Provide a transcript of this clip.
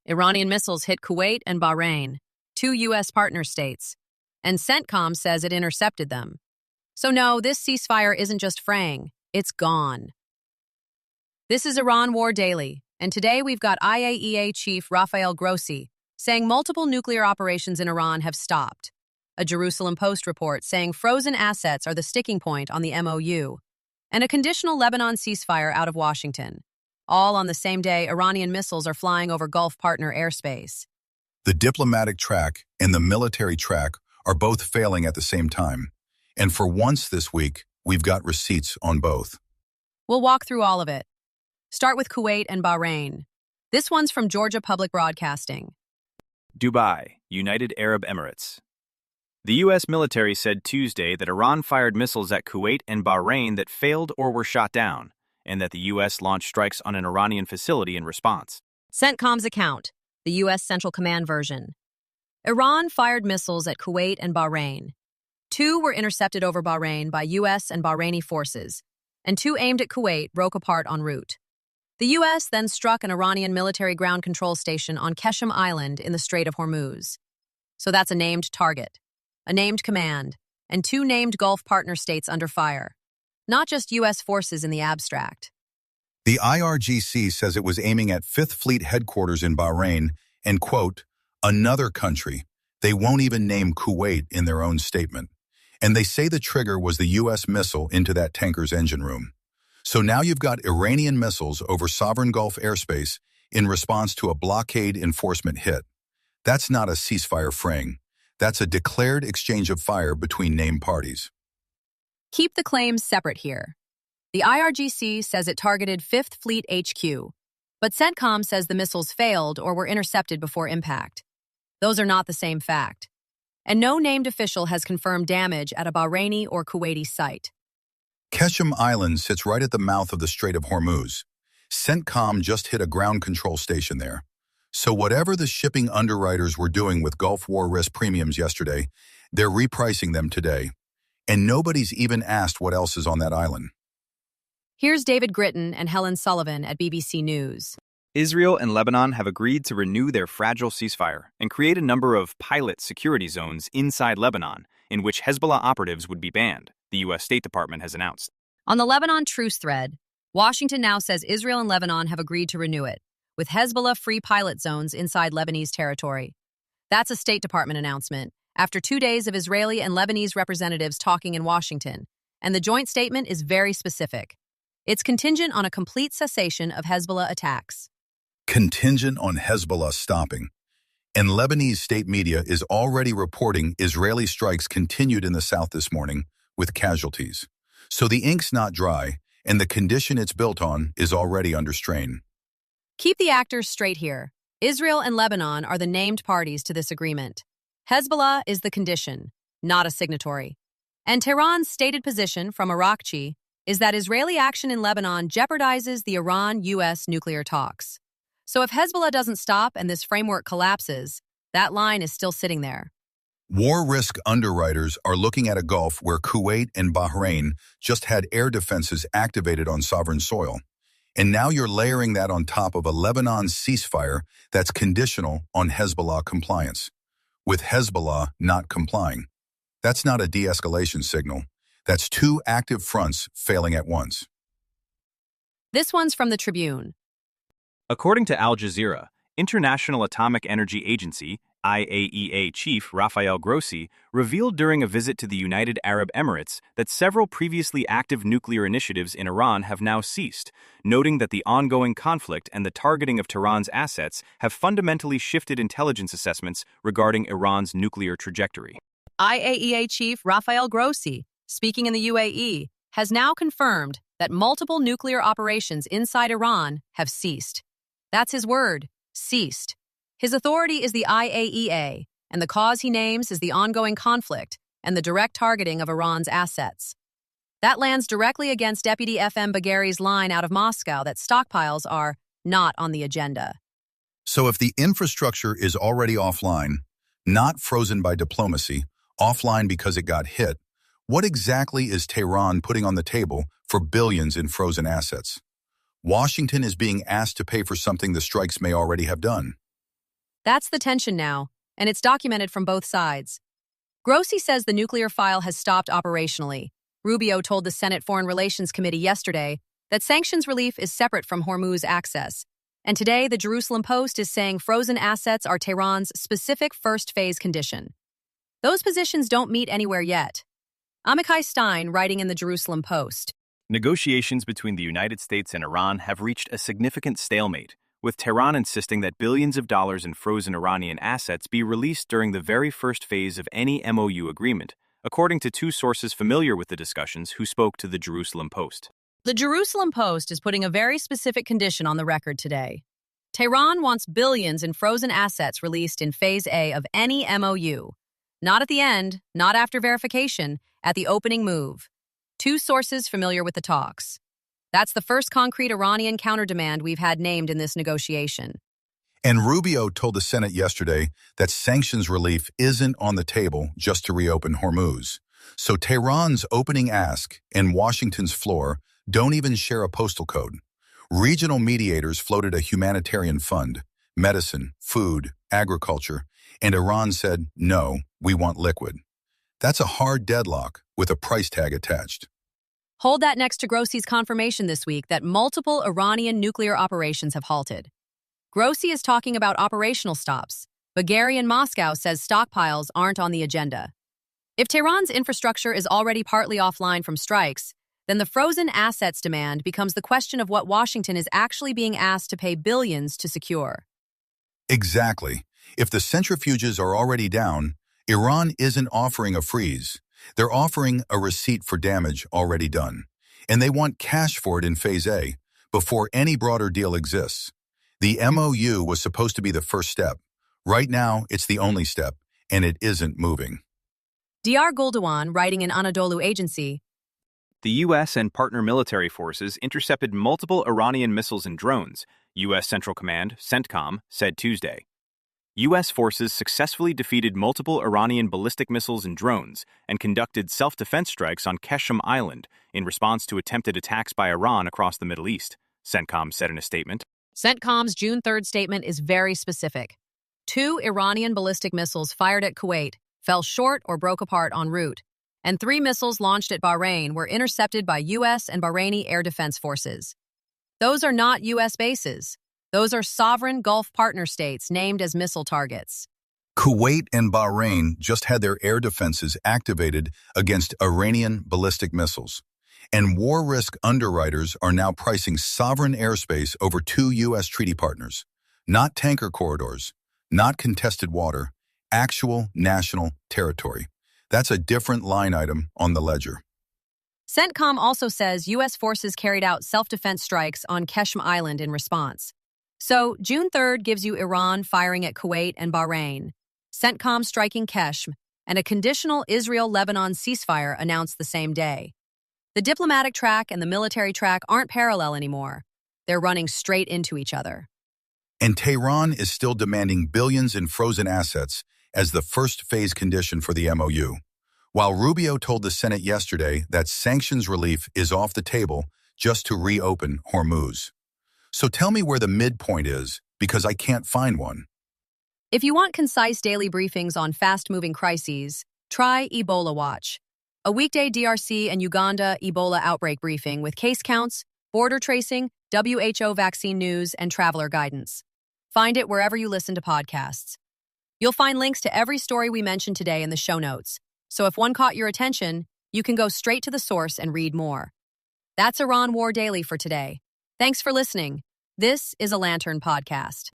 Iranian missiles hit Kuwait and Bahrain, two U.S. partner states, and CENTCOM says it intercepted them. So no, this ceasefire isn't just fraying, it's gone. This is Iran War Daily, and today we've got IAEA Chief Rafael Grossi saying multiple nuclear operations in Iran have stopped. A Jerusalem Post report saying frozen assets are the sticking point on the MOU, and a conditional Lebanon ceasefire out of Washington. All on the same day, Iranian missiles are flying over Gulf partner airspace. The diplomatic track and the military track are both failing at the same time. And for once this week, we've got receipts on both. We'll walk through all of it. Start with Kuwait and Bahrain. This one's from Georgia Public Broadcasting. Dubai, United Arab Emirates. The U.S. military said Tuesday that Iran fired missiles at Kuwait and Bahrain that failed or were shot down, and that the U.S. launched strikes on an Iranian facility in response. CENTCOM's account, the U.S. Central Command version. Iran fired missiles at Kuwait and Bahrain. 2 were intercepted over Bahrain by U.S. and Bahraini forces, and 2 aimed at Kuwait broke apart en route. The U.S. then struck an Iranian military ground control station on Qeshm Island in the Strait of Hormuz. So that's a named target, a named command, and 2 named Gulf partner states under fire. Not just U.S. forces in the abstract. The IRGC says it was aiming at 5th Fleet headquarters in Bahrain and, quote, another country. They won't even name Kuwait in their own statement. And they say the trigger was the U.S. missile into that tanker's engine room. So now you've got Iranian missiles over sovereign Gulf airspace in response to a blockade enforcement hit. That's not a ceasefire fraying. That's a declared exchange of fire between named parties. Keep the claims separate here. The IRGC says it targeted 5th Fleet HQ, but CENTCOM says the missiles failed or were intercepted before impact. Those are not the same fact. And no named official has confirmed damage at a Bahraini or Kuwaiti site. Qeshm Island sits right at the mouth of the Strait of Hormuz. CENTCOM just hit a ground control station there. So whatever the shipping underwriters were doing with Gulf War risk premiums yesterday, they're repricing them today. And nobody's even asked what else is on that island. Here's David Gritton and Helen Sullivan at BBC News. Israel and Lebanon have agreed to renew their fragile ceasefire and create a number of pilot security zones inside Lebanon in which Hezbollah operatives would be banned, the U.S. State Department has announced. On the Lebanon truce thread, Washington now says Israel and Lebanon have agreed to renew it, with Hezbollah-free pilot zones inside Lebanese territory. That's a State Department announcement, after 2 days of Israeli and Lebanese representatives talking in Washington, and the joint statement is very specific. It's contingent on a complete cessation of Hezbollah attacks. Contingent on Hezbollah stopping. And Lebanese state media is already reporting Israeli strikes continued in the south this morning with casualties. So the ink's not dry, and the condition it's built on is already under strain. Keep the actors straight here. Israel and Lebanon are the named parties to this agreement. Hezbollah is the condition, not a signatory. And Tehran's stated position from Arakchi is that Israeli action in Lebanon jeopardizes the Iran-U.S. nuclear talks. So if Hezbollah doesn't stop and this framework collapses, that line is still sitting there. War risk underwriters are looking at a Gulf where Kuwait and Bahrain just had air defenses activated on sovereign soil. And now you're layering that on top of a Lebanon ceasefire that's conditional on Hezbollah compliance, with Hezbollah not complying. That's not a de-escalation signal. That's 2 active fronts failing at once. This one's from the Tribune. According to Al Jazeera, International Atomic Energy Agency, IAEA Chief Rafael Grossi revealed during a visit to the United Arab Emirates that several previously active nuclear initiatives in Iran have now ceased, noting that the ongoing conflict and the targeting of Tehran's assets have fundamentally shifted intelligence assessments regarding Iran's nuclear trajectory. IAEA Chief Rafael Grossi, speaking in the UAE, has now confirmed that multiple nuclear operations inside Iran have ceased. That's his word, ceased. His authority is the IAEA, and the cause he names is the ongoing conflict and the direct targeting of Iran's assets. That lands directly against Deputy FM Bagheri's line out of Moscow that stockpiles are not on the agenda. So if the infrastructure is already offline, not frozen by diplomacy, offline because it got hit, what exactly is Tehran putting on the table for billions in frozen assets? Washington is being asked to pay for something the strikes may already have done. That's the tension now, and it's documented from both sides. Grossi says the nuclear file has stopped operationally. Rubio told the Senate Foreign Relations Committee yesterday that sanctions relief is separate from Hormuz access. And today, the Jerusalem Post is saying frozen assets are Tehran's specific first-phase condition. Those positions don't meet anywhere yet. Amichai Stein, writing in the Jerusalem Post. Negotiations between the United States and Iran have reached a significant stalemate, with Tehran insisting that billions of dollars in frozen Iranian assets be released during the very first phase of any MOU agreement, according to two sources familiar with the discussions who spoke to the Jerusalem Post. The Jerusalem Post is putting a very specific condition on the record today. Tehran wants billions in frozen assets released in Phase A of any MOU. Not at the end, not after verification, at the opening move. Two sources familiar with the talks. That's the first concrete Iranian counter-demand we've had named in this negotiation. And Rubio told the Senate yesterday that sanctions relief isn't on the table just to reopen Hormuz. So Tehran's opening ask and Washington's floor don't even share a postal code. Regional mediators floated a humanitarian fund, medicine, food, agriculture, and Iran said, no, we want liquid. That's a hard deadlock with a price tag attached. Hold that next to Grossi's confirmation this week that multiple Iranian nuclear operations have halted. Grossi is talking about operational stops. Bagheri in Moscow says stockpiles aren't on the agenda. If Tehran's infrastructure is already partly offline from strikes, then the frozen assets demand becomes the question of what Washington is actually being asked to pay billions to secure. Exactly. If the centrifuges are already down, Iran isn't offering a freeze. They're offering a receipt for damage already done. And they want cash for it in Phase A, before any broader deal exists. The MOU was supposed to be the first step. Right now, it's the only step, and it isn't moving. Dr. Guldawan, writing in Anadolu Agency. The U.S. and partner military forces intercepted multiple Iranian missiles and drones, U.S. Central Command, CENTCOM, said Tuesday. U.S. forces successfully defeated multiple Iranian ballistic missiles and drones and conducted self-defense strikes on Qeshm Island in response to attempted attacks by Iran across the Middle East, CENTCOM said in a statement. CENTCOM's June 3rd statement is very specific. 2 Iranian ballistic missiles fired at Kuwait fell short or broke apart en route, and 3 missiles launched at Bahrain were intercepted by U.S. and Bahraini air defense forces. Those are not U.S. bases. Those are sovereign Gulf partner states named as missile targets. Kuwait and Bahrain just had their air defenses activated against Iranian ballistic missiles. And war risk underwriters are now pricing sovereign airspace over 2 U.S. treaty partners. Not tanker corridors, not contested water, actual national territory. That's a different line item on the ledger. CENTCOM also says U.S. forces carried out self-defense strikes on Qeshm Island in response. So, June 3rd gives you Iran firing at Kuwait and Bahrain, CENTCOM striking Qeshm, and a conditional Israel-Lebanon ceasefire announced the same day. The diplomatic track and the military track aren't parallel anymore. They're running straight into each other. And Tehran is still demanding billions in frozen assets as the first phase condition for the MOU, while Rubio told the Senate yesterday that sanctions relief is off the table just to reopen Hormuz. So tell me where the midpoint is, because I can't find one. If you want concise daily briefings on fast-moving crises, try Ebola Watch, a weekday DRC and Uganda Ebola outbreak briefing with case counts, border tracing, WHO vaccine news, and traveler guidance. Find it wherever you listen to podcasts. You'll find links to every story we mentioned today in the show notes, so if one caught your attention, you can go straight to the source and read more. That's Iran War Daily for today. Thanks for listening. This is a Lantern Podcast.